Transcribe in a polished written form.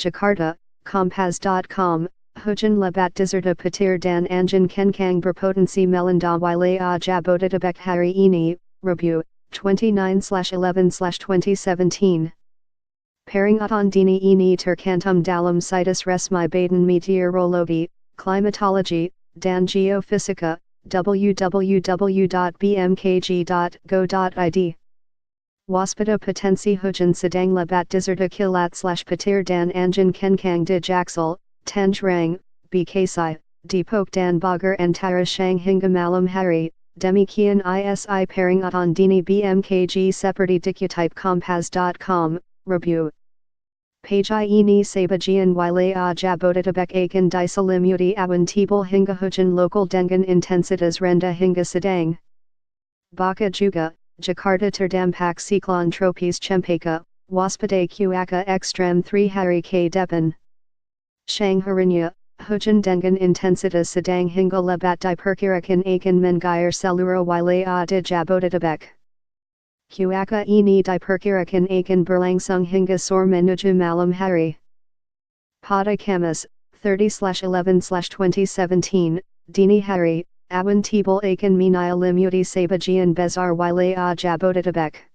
Jakarta, Kompas.com, Hujan Lebat Disertai Petir dan Angin Kencang Berpotensi Landa Jabodetabek hari ini, Rabu, 29/11/2017. Peringatan dini ini tercantum dalam situs resmi Badan Meteorologi, Klimatologi, dan Geofisika, www.bmkg.go.id. Waspada potensi hujan sedang lebat disertai kilat/petir dan angin kencang di Jaksel, Tangerang, Bekasi, Depok dan Bogor antara siang hingga malam hari. Demikian isi peringatan dini BMKG seperti dikutip kompas.com, Rabu. Page ini sebagian wilayah Jabodetabek akan diselimuti awan tebal hingga hujan lokal dengan intensitas rendah hingga sedang. Baka juga, Jakarta terdampak siklon tropis Cempaka, waspada cuaca ekstrem 3 hari ke depan. Siang harinya, hujan dengan intensitas sedang hingga lebat diperkirakan akan mengguyur seluruh wilayah di Jabodetabek. Cuaca ini diperkirakan akan berlangsung hingga sore menuju malam hari. Pada Kamis, 30/11/2017, dini hari, awan tebal akan menyelimuti sebagian besar wilayah Jabodetabek.